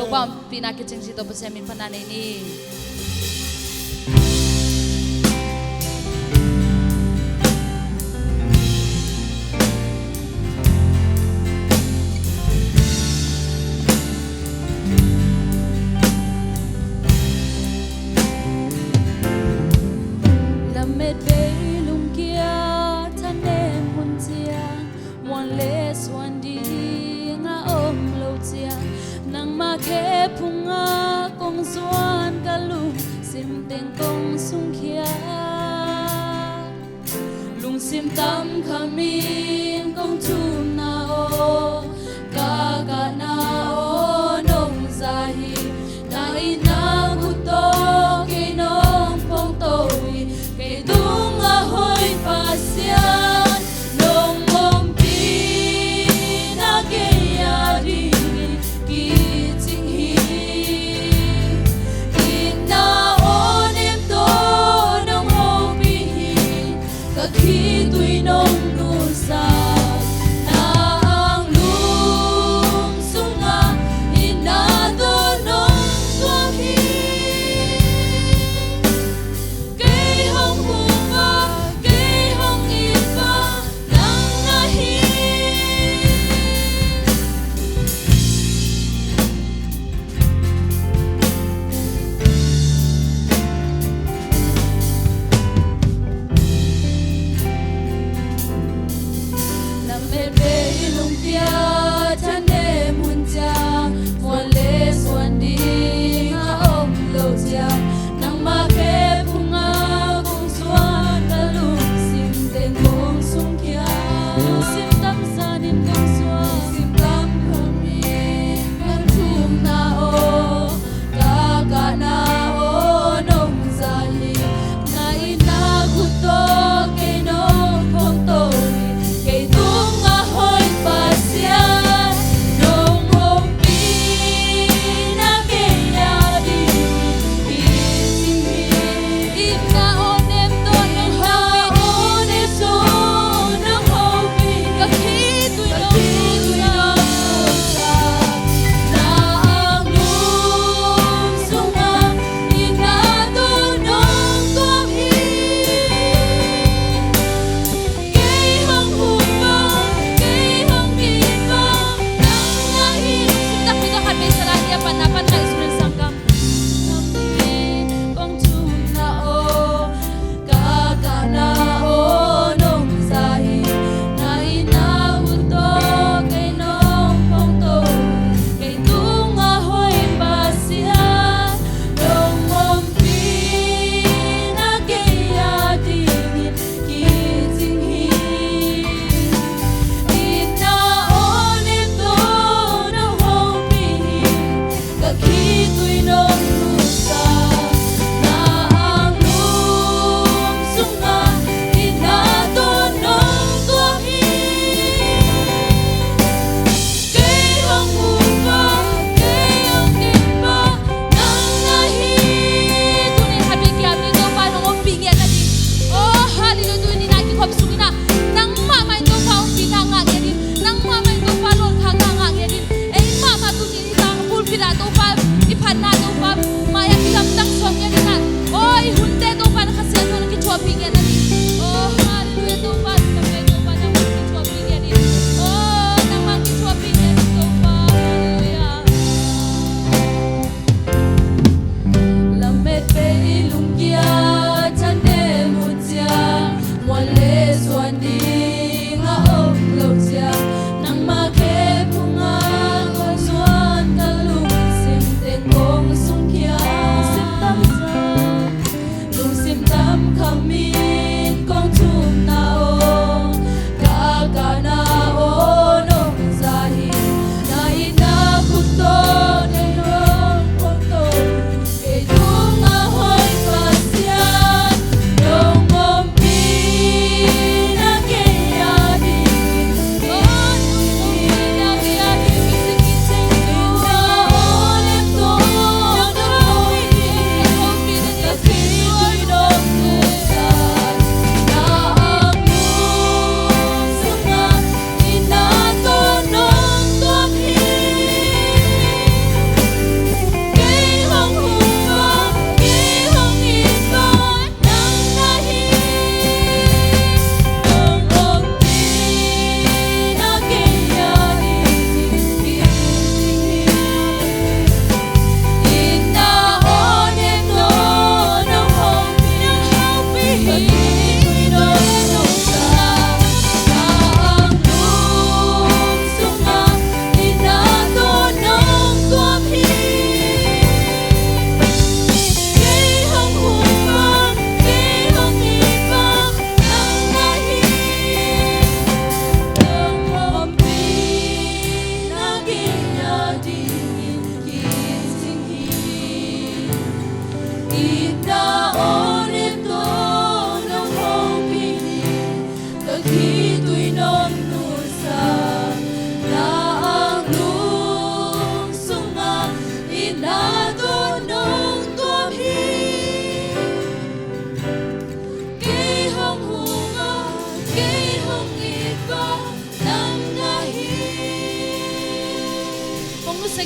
pa pinakitsing sito pa sa amin pananay ni. Sim tam khamin kong thum na o ka na o nong zahi na ina guto ke nong pong toi ke dung a hoi pasya nong mom pi na ke ya ri ki ching hi ina o nem to nong ho pi ka khi nong nusa na ang lung sunga inado nong tuahi kay hong bunga kay hong iba nang nahi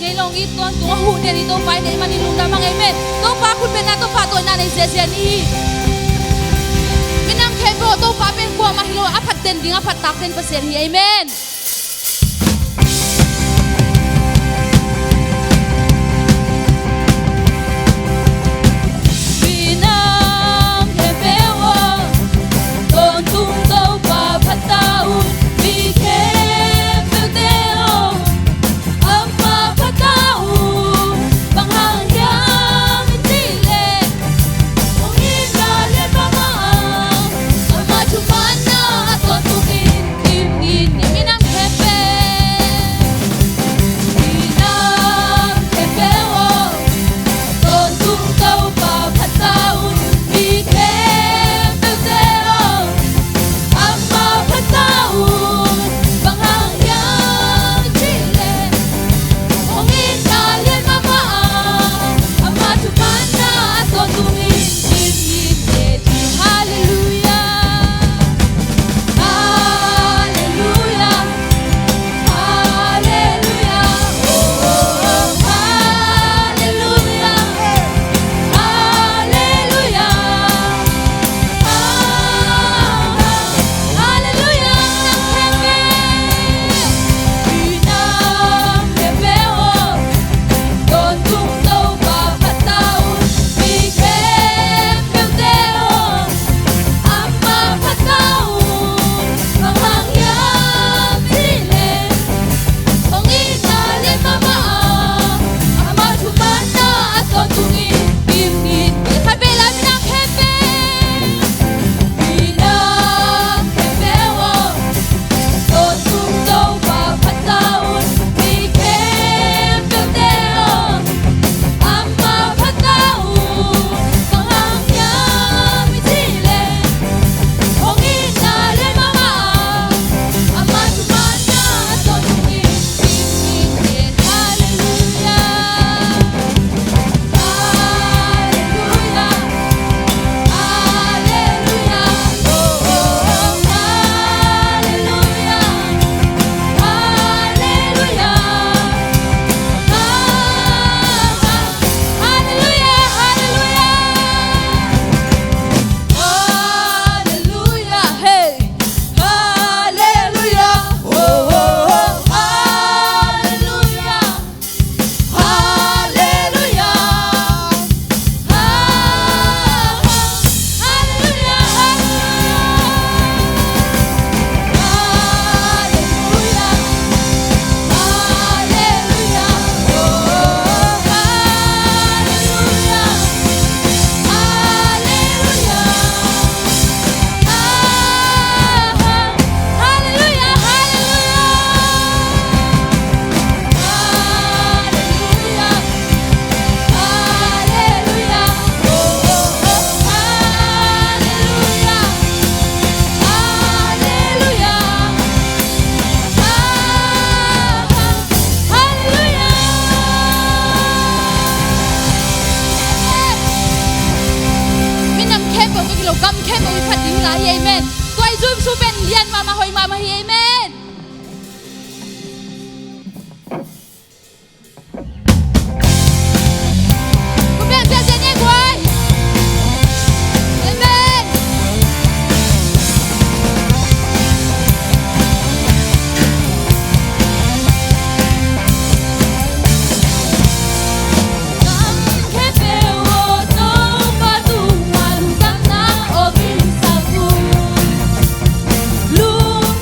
ไงลงอีตัวตัวหูเดนี่ตัวไปในมันนี่ลุงดามังเอเมนตัวปาคุณเป็นนาตัวปาตัวนาในเสียนี่มินำเคโบตัวปาเป็นกลัวมาฮิโลอภัดเด่นดิ้งอภัดตักเป็นเปอร์เซ็นต์เอเมนกำเข้มอุพัดดิ้งหลายเอเมนตัวไอ้จุ๊บซูเป็นเลียนมาหอยมาเอเมนคุณเป็นเจ้าเจเน่กวยเอเมนLung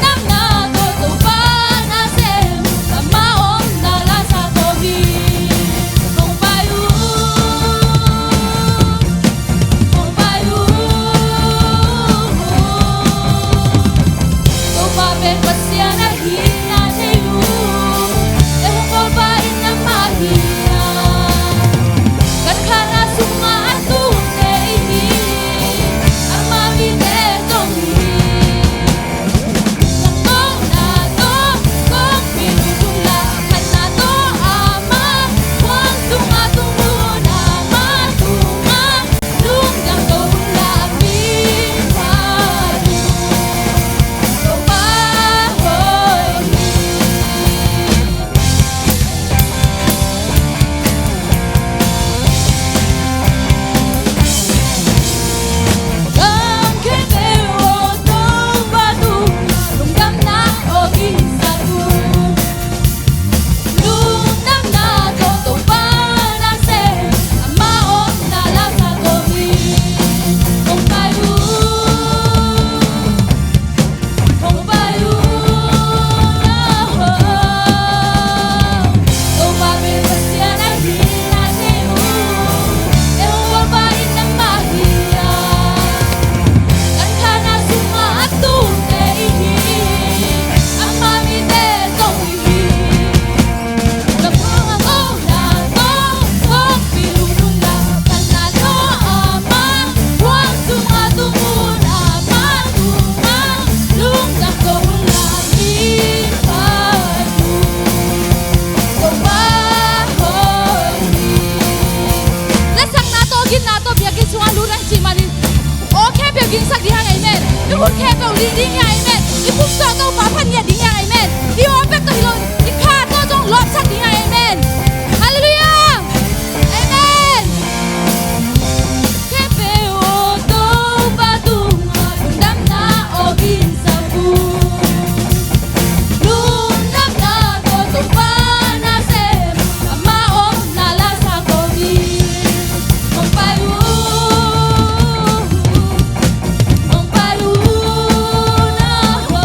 Di hun khe bau li ding ya amen. Di pum so to pa phan ya ding ya amen. Di o pek to hilo di kha to jong lop sak ding ya amen. Hallelujah. Amen. Kepe o to patunga lundam na ogin sabu. Lundam na to pa na sem ama om na la sa kogi. Mong palu na ho.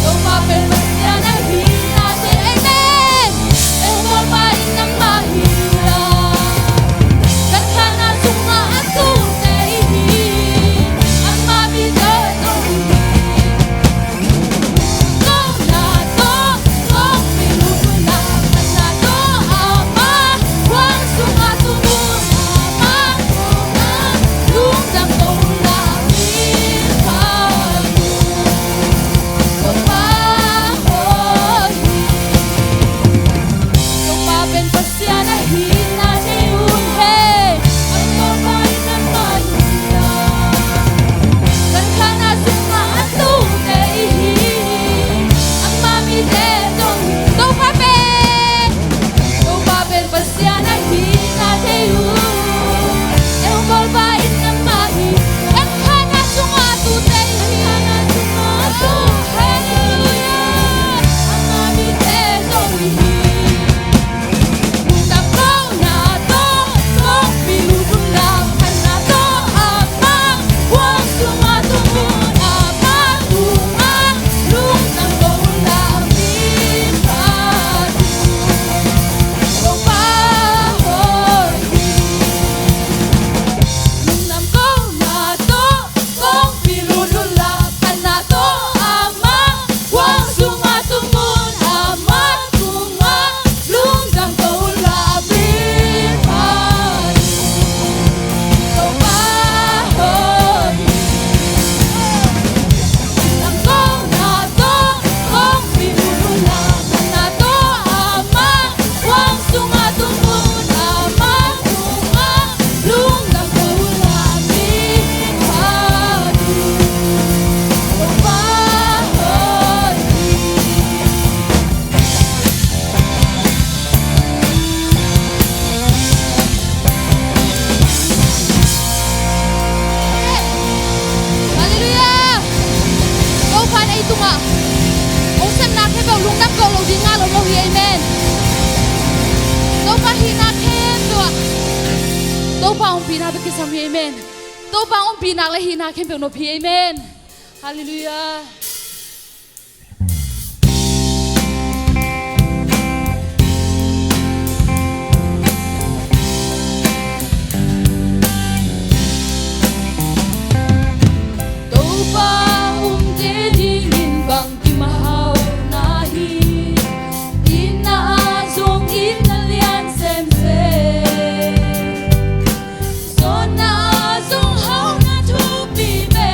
To pa pe pasya na hina se Amen. mo pa in na mahira. Kathana sunga atu tehi amma bida doi to na to milu na na to ama wang sunga tumu ama lung dam to la mi pa to pa hoi to pa ben pasya na hina ni un he ang to pa na mahira kan kana sunga atu tehi ang mami de dong To pa pen. to pa ben pasya na hina ni un ang bol pa na mahira Kan kana sunga tu tehi. kana sunga atu hallelujah ang mami de dong Lundam kau na to piludun lapan na to amang wang sunga tumun amang bunga lundam kau lamin padu kau pahoi Lundam kau na to piludun lapan na to amang wang sunga tumun amang bunga lundam kau lamin padu kau pahoi Lundam kau na to piludun lapan na to amang wang sunga tumun amang bunga lundam kau lamin padu kau pahoi Hallelujah. To pa na itunga. Ong san na khe bau lung nam ko lo ding nga lo lo hi amen. To pa hi na khen to. To pa ong pi na be kisam hi amen. To pa ong pi na le hi na khen be no pi amen. Hallelujah. Tâu pa de dingin bang ki mahau nahi ina azong ina lian sem se so na azong hau na tu pi be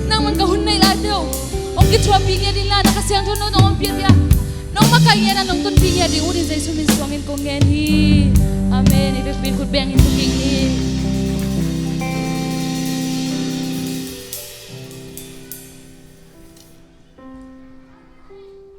Nang man kahunay ladaw. Ong gitwaping niya nila nakasiyang tunod ang phiền bia nong makaya na nong tun pi ya di udin jaisu min suangin ko ngen hi amen ibek bin kut beng in king hi